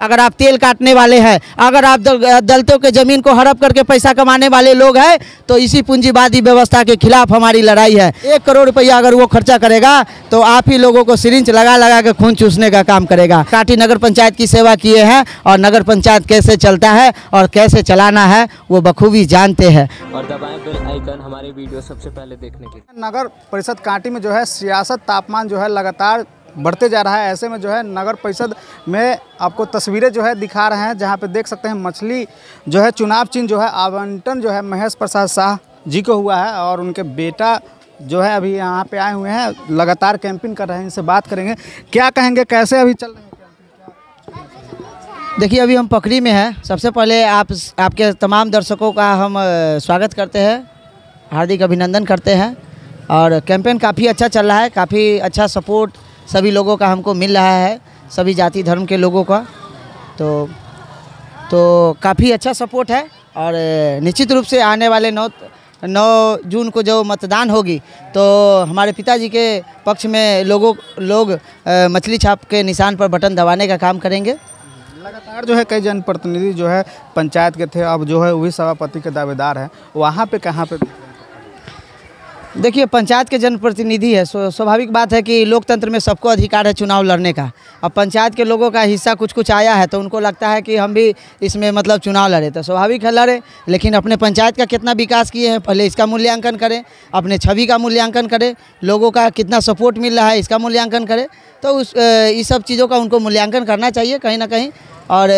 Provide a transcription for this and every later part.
अगर आप तेल काटने वाले हैं, अगर आप दलितों के ज़मीन को हड़प करके पैसा कमाने वाले लोग हैं, तो इसी पूंजीवादी व्यवस्था के खिलाफ हमारी लड़ाई है। 1 करोड़ रुपया अगर वो खर्चा करेगा तो आप ही लोगों को सिरिंज लगा लगा के खून चूसने का काम करेगा। काटी नगर पंचायत की सेवा किए हैं और नगर पंचायत कैसे चलता है और कैसे चलाना है वो बखूबी जानते हैं। और दबाएं बेल आइकन हमारे वीडियो सबसे पहले देखने के लिए। नगर परिषद कांटी में जो है सियासत तापमान जो है लगातार बढ़ते जा रहा है। ऐसे में जो है नगर परिषद में आपको तस्वीरें जो है दिखा रहे हैं, जहां पे देख सकते हैं मछली जो है चुनाव चिन्ह जो है आवंटन जो है महेश प्रसाद शाह जी को हुआ है और उनके बेटा जो है अभी यहाँ पे आए हुए हैं, लगातार कैंपिंग कर रहे हैं। इनसे बात करेंगे, क्या कहेंगे, कैसे अभी चल रहे हैं? देखिए, अभी हम पकड़ी में हैं। सबसे पहले आपके तमाम दर्शकों का हम स्वागत करते हैं, हार्दिक अभिनंदन करते हैं। और कैंपेन काफ़ी अच्छा चल रहा है, काफ़ी अच्छा सपोर्ट सभी लोगों का हमको मिल रहा है, सभी जाति धर्म के लोगों का। तो काफ़ी अच्छा सपोर्ट है और निश्चित रूप से आने वाले 9 जून को जो मतदान होगी तो हमारे पिताजी के पक्ष में लोग मछली छाप के निशान पर बटन दबाने का काम करेंगे। लगातार जो है कई जनप्रतिनिधि जो है पंचायत के थे, अब जो है वही सभापति के दावेदार हैं। वहाँ पे कहाँ पे देखिए, पंचायत के जनप्रतिनिधि है, स्वाभाविक बात है कि लोकतंत्र में सबको अधिकार है चुनाव लड़ने का। अब पंचायत के लोगों का हिस्सा कुछ आया है तो उनको लगता है कि हम भी इसमें मतलब चुनाव लड़े, तो स्वाभाविक है लड़े। लेकिन अपने पंचायत का कितना विकास किए हैं पहले इसका मूल्यांकन करें, अपने छवि का मूल्यांकन करें, लोगों का कितना सपोर्ट मिल रहा है इसका मूल्यांकन करें। तो इस सब चीज़ों का उनको मूल्यांकन करना चाहिए कहीं ना कहीं। और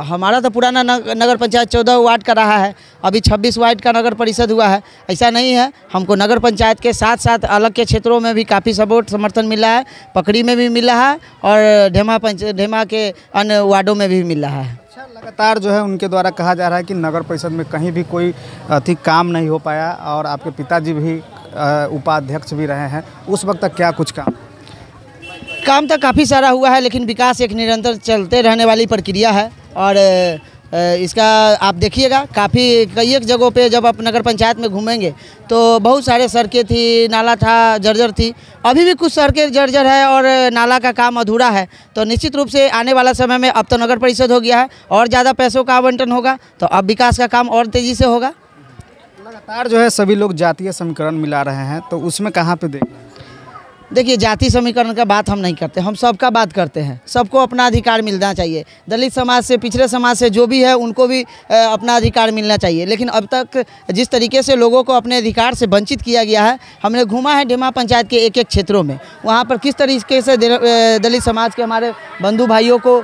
हमारा तो पुराना नगर पंचायत 14 वार्ड का रहा है, अभी 26 वार्ड का नगर परिषद हुआ है। ऐसा नहीं है, हमको नगर पंचायत के साथ साथ अलग के क्षेत्रों में भी काफ़ी सपोर्ट समर्थन मिला है, पकड़ी में भी मिला है और ढेमा के अन्य वार्डों में भी मिल रहा है। अच्छा, लगातार जो है उनके द्वारा कहा जा रहा है कि नगर परिषद में कहीं भी कोई अधिक काम नहीं हो पाया और आपके पिताजी भी उपाध्यक्ष भी रहे हैं, उस वक्त तक क्या कुछ काम तो काफ़ी सारा हुआ है, लेकिन विकास एक निरंतर चलते रहने वाली प्रक्रिया है। और इसका आप देखिएगा कई एक जगहों पे जब आप नगर पंचायत में घूमेंगे तो बहुत सारे सड़कें थी, नाला था, जर्जर थी। अभी भी कुछ सड़कें जर्जर है और नाला का काम अधूरा है। तो निश्चित रूप से आने वाला समय में अब तो नगर परिषद हो गया है और ज़्यादा पैसों का आवंटन होगा तो अब विकास का काम और तेज़ी से होगा। लगातार जो है सभी लोग जातीय समीकरण मिला रहे हैं, तो उसमें कहाँ पे देखिए, जाति समीकरण का बात हम नहीं करते, हम सबका बात करते हैं। सबको अपना अधिकार मिलना चाहिए। दलित समाज से, पिछड़े समाज से जो भी है उनको भी अपना अधिकार मिलना चाहिए। लेकिन अब तक जिस तरीके से लोगों को अपने अधिकार से वंचित किया गया है, हमने घूमा है ढेमा पंचायत के एक क्षेत्रों में, वहाँ पर किस तरीके से दलित समाज के हमारे बंधु भाइयों को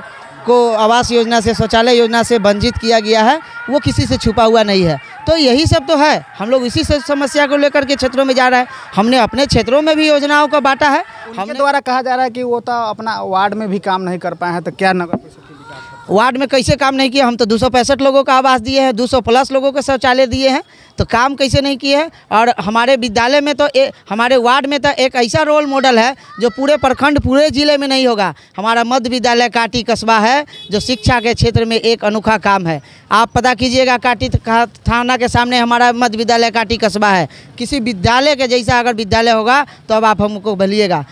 आवास योजना से, शौचालय योजना से वंचित किया गया है, वो किसी से छुपा हुआ नहीं है। तो यही सब तो है, हम लोग इसी समस्या को लेकर के क्षेत्रों में जा रहे हैं। हमने अपने क्षेत्रों में भी योजनाओं का बांटा है। हमने द्वारा कहा जा रहा है कि वो तो अपना वार्ड में भी काम नहीं कर पाए हैं, तो क्या नगर परिषद की विकास वार्ड में कैसे काम नहीं किया? हम तो 265 लोगों का आवास दिए हैं, 200 प्लस लोगों को शौचालय दिए हैं, तो काम कैसे नहीं किए हैं? और हमारे विद्यालय में तो हमारे वार्ड में तो एक ऐसा रोल मॉडल है जो पूरे प्रखंड, पूरे ज़िले में नहीं होगा। हमारा मध्य विद्यालय काटी कस्बा है जो शिक्षा के क्षेत्र में एक अनोखा काम है। आप पता कीजिएगा, काटी थाना के सामने हमारा मध्य विद्यालय काटी कस्बा है। किसी विद्यालय के जैसा अगर विद्यालय होगा तो अब आप हमको बोलिएगा।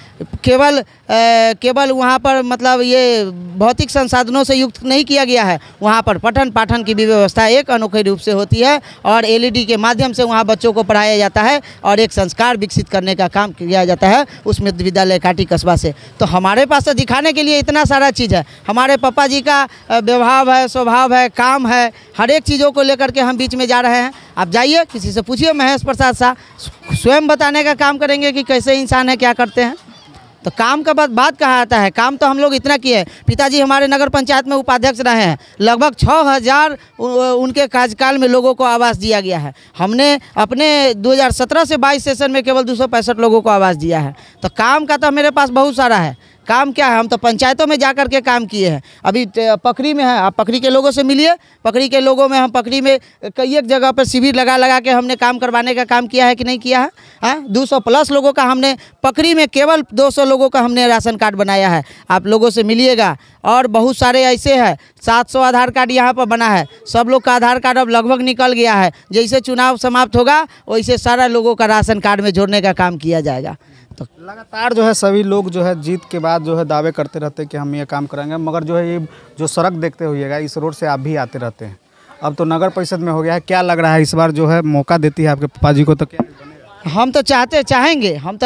केवल वहाँ पर मतलब ये भौतिक संसाधनों से युक्त नहीं किया गया है, वहाँ पर पठन पाठन की भी व्यवस्था एक अनोखे रूप से होती है और LED के माध्यम से वहाँ बच्चों को पढ़ाया जाता है और एक संस्कार विकसित करने का काम किया जाता है उस मध्य विद्यालय काटी कस्बा से। तो हमारे पास तो दिखाने के लिए इतना सारा चीज़ है। हमारे पापा जी का व्यवहार है, स्वभाव है, काम है, हर एक चीज़ों को लेकर के हम बीच में जा रहे हैं। आप जाइए, किसी से पूछिए, महेश प्रसाद शाह स्वयं बताने का काम करेंगे कि कैसे इंसान है, क्या करते हैं। तो काम का बात कहा आता है, काम तो हम लोग इतना किए। पिताजी हमारे नगर पंचायत में उपाध्यक्ष रहे हैं, लगभग 6000 उनके कार्यकाल में लोगों को आवास दिया गया है। हमने अपने 2017 से 22 सेशन में केवल 265 लोगों को आवास दिया है। तो काम का तो मेरे पास बहुत सारा है। काम क्या है, हम तो पंचायतों में जा कर के काम किए हैं। अभी पकड़ी में है, आप पकड़ी के लोगों से मिलिए। पकड़ी के लोगों में हम पकड़ी में कई एक जगह पर शिविर लगा के हमने काम करवाने का काम किया है कि नहीं किया है। 200 प्लस लोगों का हमने पकड़ी में, केवल 200 लोगों का हमने राशन कार्ड बनाया है। आप लोगों से मिलिएगा। और बहुत सारे ऐसे हैं, 700 आधार कार्ड यहाँ पर बना है। सब लोग का आधार कार्ड अब लगभग निकल गया है। जैसे चुनाव समाप्त होगा वैसे सारा लोगों का राशन कार्ड में जोड़ने का काम किया जाएगा। तो लगातार जो है सभी लोग जो है जीत के बाद जो है दावे करते रहते हैं कि हम ये काम करेंगे, मगर जो है ये जो सड़क देखते हुएगा इस रोड से आप भी आते रहते हैं। अब तो नगर परिषद में हो गया है, क्या लग रहा है इस बार जो है मौका देती है आपके पापा जी को तो क्या बनेगा? हम तो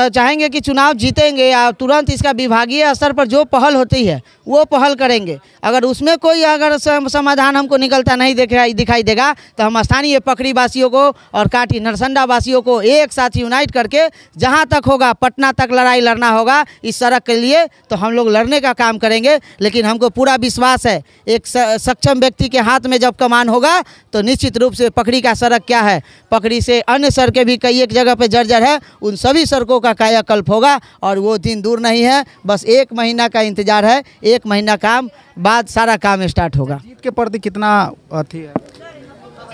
चाहेंगे कि चुनाव जीतेंगे या तुरंत इसका विभागीय स्तर पर जो पहल होती है वो पहल करेंगे। अगर उसमें कोई अगर समाधान हमको निकलता नहीं दिखाई देगा तो हम स्थानीय पकड़ी वासियों को और काटी नरसंडा वासियों को एक साथ यूनाइट करके जहां तक होगा पटना तक लड़ाई लड़ना होगा इस सड़क के लिए, तो हम लोग लड़ने का काम करेंगे। लेकिन हमको पूरा विश्वास है एक सक्षम व्यक्ति के हाथ में जब कमान होगा तो निश्चित रूप से पकड़ी का सड़क क्या है, पकड़ी से अन्य सड़कें भी कई एक जगह पे जर्जर है, उन सभी सड़कों का कायाकल्प होगा और वो दिन दूर नहीं है। बस 1 महीना का इंतजार है, 1 महीना काम बाद सारा काम स्टार्ट होगा। जीत के प्रति कितना अथी है?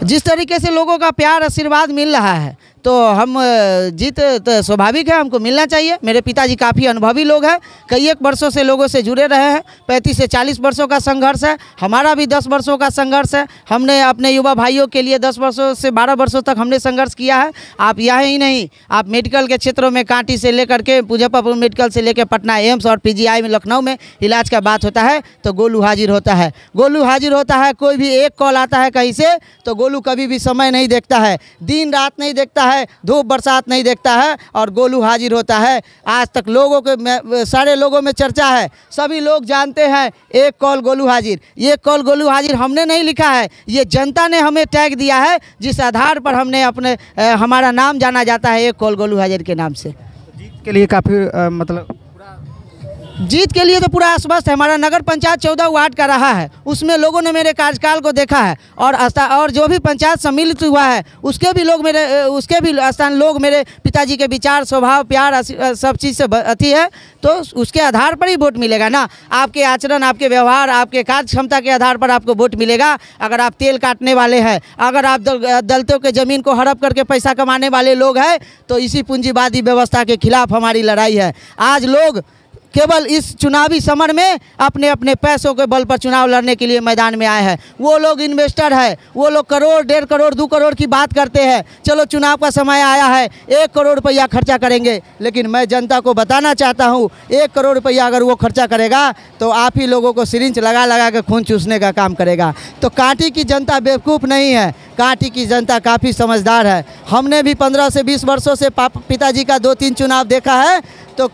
जिस तरीके से लोगों का प्यार आशीर्वाद मिल रहा है तो हम जीत तो स्वाभाविक है, हमको मिलना चाहिए। मेरे पिताजी काफ़ी अनुभवी लोग हैं, कई एक वर्षों से लोगों से जुड़े रहे हैं। 35 से 40 वर्षों का संघर्ष है, हमारा भी 10 वर्षों का संघर्ष है। हमने अपने युवा भाइयों के लिए 10 वर्षों से 12 वर्षों तक हमने संघर्ष किया है। आप यहाँ ही नहीं, आप मेडिकल के क्षेत्रों में कांटी से लेकर के मुजफ्फरपुर मेडिकल से लेकर पटना एम्स और PGI में लखनऊ में इलाज का बात होता है तो गोलू हाजिर होता है। गोलू हाजिर होता है, कोई भी एक कॉल आता है कहीं से तो गोलू कभी भी समय नहीं देखता है, दिन रात नहीं देखता है, धूप बरसात नहीं देखता है और गोलू हाजिर होता है। आज तक लोगों के सारे लोगों में चर्चा है, सभी लोग जानते हैं एक कॉल गोलू हाजिर। ये कॉल गोलू हाजिर हमने नहीं लिखा है, ये जनता ने हमें टैग दिया है जिस आधार पर हमने हमारा नाम जाना जाता है एक कॉल गोलू हाजिर के नाम से। जीत के लिए काफ़ी मतलब जीत के लिए तो पूरा आश्वस्त है। हमारा नगर पंचायत 14 वार्ड का रहा है, उसमें लोगों ने मेरे कार्यकाल को देखा है और जो भी पंचायत सम्मिलित हुआ है उसके भी स्थान लोग मेरे पिताजी के विचार स्वभाव प्यार सब चीज़ से अति है, तो उसके आधार पर ही वोट मिलेगा ना। आपके आचरण, आपके व्यवहार, आपके कार्य क्षमता के आधार पर आपको वोट मिलेगा। अगर आप तेल काटने वाले हैं, अगर आप दलितों के ज़मीन को हड़प करके पैसा कमाने वाले लोग हैं तो इसी पूंजीवादी व्यवस्था के खिलाफ हमारी लड़ाई है। आज लोग केवल इस चुनावी समर में अपने अपने पैसों के बल पर चुनाव लड़ने के लिए मैदान में आए हैं। वो लोग इन्वेस्टर है, वो लोग करोड़ 1.5 करोड़ 2 करोड़ की बात करते हैं। चलो चुनाव का समय आया है, 1 करोड़ रुपया खर्चा करेंगे, लेकिन मैं जनता को बताना चाहता हूँ 1 करोड़ रुपया अगर वो खर्चा करेगा तो आप ही लोगों को सिरिंज लगा लगा के खून चूसने का काम करेगा। तो कांटी की जनता बेवकूफ़ नहीं है, कांटी की जनता काफ़ी समझदार है। हमने भी 15 से 20 वर्षों से पिताजी का 2-3 चुनाव देखा है तो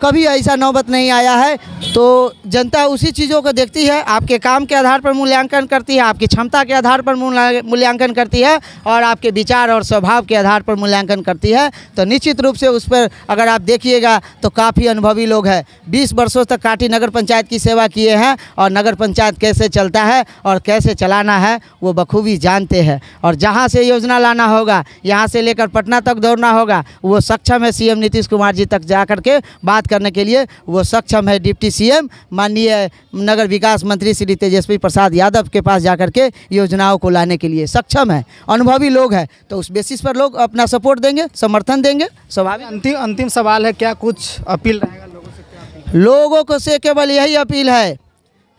कभी ऐसा नौबत नहीं आया है। तो जनता उसी चीज़ों को देखती है, आपके काम के आधार पर मूल्यांकन करती है, आपकी क्षमता के आधार पर मूल्यांकन करती है और आपके विचार और स्वभाव के आधार पर मूल्यांकन करती है। तो निश्चित रूप से उस पर अगर आप देखिएगा तो काफ़ी अनुभवी लोग हैं, 20 वर्षों तक कांटी नगर पंचायत की सेवा किए हैं और नगर पंचायत कैसे चलता है और कैसे चलाना है वो बखूबी जानते हैं। और जहाँ से योजना लाना होगा, यहाँ से लेकर पटना तक दौड़ना होगा, वो सक्षम है। CM नीतीश कुमार जी तक जाकर के बात करने के लिए वो सक्षम है। डिप्टी CM माननीय नगर विकास मंत्री श्री तेजस्वी प्रसाद यादव के पास जाकर के योजनाओं को लाने के लिए सक्षम है, अनुभवी लोग हैं। तो उस बेसिस पर लोग अपना सपोर्ट देंगे, समर्थन देंगे, स्वाभाविक। अंतिम सवाल है, क्या कुछ अपील रहेगा लोगों से? क्या अपील? लोगों को से केवल यही अपील है,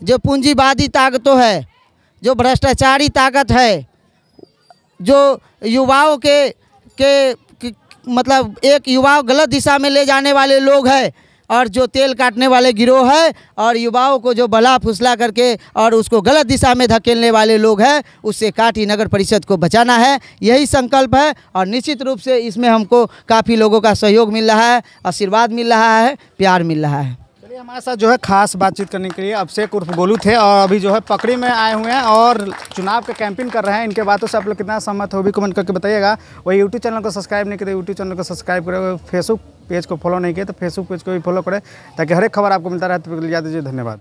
जो पूंजीवादी ताकतों है, जो भ्रष्टाचारी ताकत है, जो युवाओं के मतलब एक युवाओं गलत दिशा में ले जाने वाले लोग हैं और जो तेल काटने वाले गिरोह है और युवाओं को जो भला फुसला करके और उसको गलत दिशा में धकेलने वाले लोग हैं, उससे कांटी नगर परिषद को बचाना है, यही संकल्प है। और निश्चित रूप से इसमें हमको काफ़ी लोगों का सहयोग मिल रहा है, आशीर्वाद मिल रहा है, प्यार मिल रहा है। हमारे साथ जो है खास बातचीत करने के लिए अभिषेक उर्फ गोलू थे और अभी जो है पकड़ी में आए हुए हैं और चुनाव के कैंपेन कर रहे हैं। इनके बातों से आप लोग कितना सहमत हो भी कमेंट करके बताइएगा। वही यूट्यूब चैनल को सब्सक्राइब नहीं करे, यूट्यूब चैनल को सब्सक्राइब करें, फेसबुक पेज को फॉलो नहीं किया तो फेसबुक पेज को भी फॉलो करें ताकि हर एक खबर आपको मिलता रहे। तो ज़्यादा धन्यवाद।